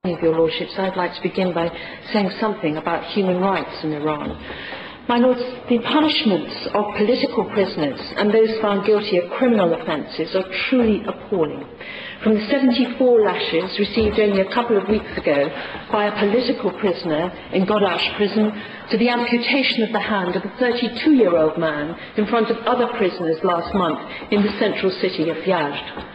Of your Lordships, I'd like to begin by saying something about human rights in Iran. My Lords, the punishments of political prisoners and those found guilty of criminal offences are truly appalling. From the 74 lashes received only a couple of weeks ago by a political prisoner in Godash prison to the amputation of the hand of a 32-year-old man in front of other prisoners last month in the central city of Yazd.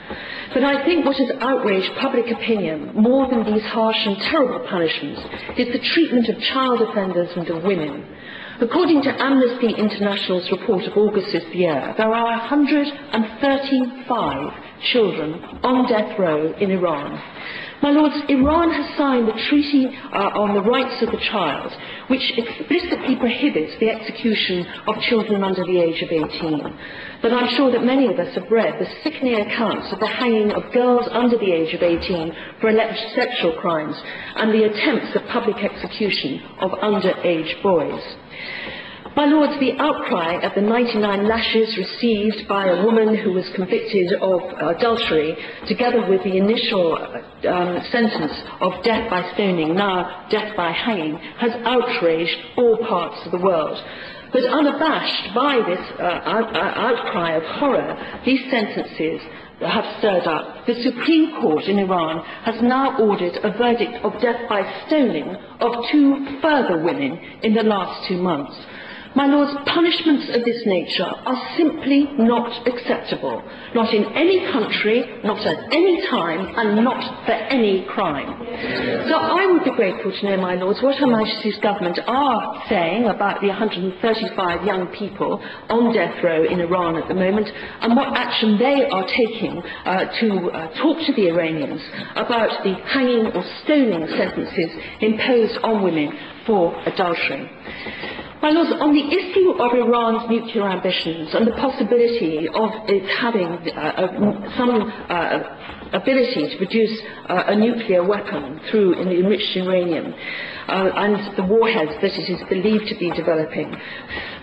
But I think what has outraged public opinion more than these harsh and terrible punishments is the treatment of child offenders and of women. According to Amnesty International's report of August this year, there are 135 children on death row in Iran. My Lords, Iran has signed the Treaty on the Rights of the Child, which explicitly prohibits the execution of children under the age of 18. But I'm sure that many of us have read the sickening accounts of the hanging of girls under the age of 18 for alleged sexual crimes and the attempts at public execution of underage boys. My Lords, the outcry at the 99 lashes received by a woman who was convicted of adultery, together with the initial sentence of death by stoning, now death by hanging, has outraged all parts of the world. But unabashed by this outcry of horror, these sentences have stirred up. The Supreme Court in Iran has now ordered a verdict of death by stoning of 2 further women in the last 2 months. My Lords, punishments of this nature are simply not acceptable, not in any country, not at any time, and not for any crime. So I would be grateful to know, my Lords, what Her Majesty's government are saying about the 135 young people on death row in Iran at the moment, and what action they are taking to talk to the Iranians about the hanging or stoning sentences imposed on women for adultery. My Lords, on the issue of Iran's nuclear ambitions and the possibility of it having some ability to produce a nuclear weapon through enriched uranium and the warheads that it is believed to be developing,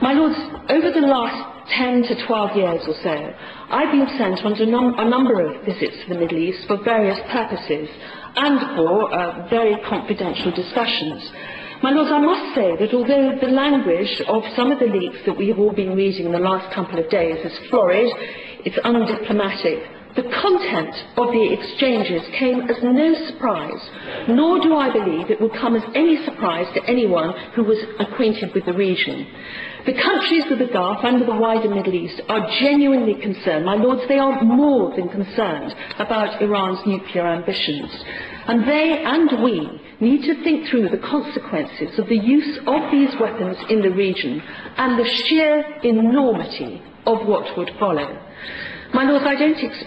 my Lords, over the last 10 to 12 years or so, I've been sent on a number of visits to the Middle East for various purposes and for very confidential discussions. My Lords, I must say that although the language of some of the leaks that we have all been reading in the last couple of days is florid, it's undiplomatic, the content of the exchanges came as no surprise, nor do I believe it will come as any surprise to anyone who was acquainted with the region. The countries of the Gulf and the wider Middle East are genuinely concerned. My Lords, they are more than concerned about Iran's nuclear ambitions. And they and we need to think through the consequences of the use of these weapons in the region and the sheer enormity of what would follow. My Lords, I don't expect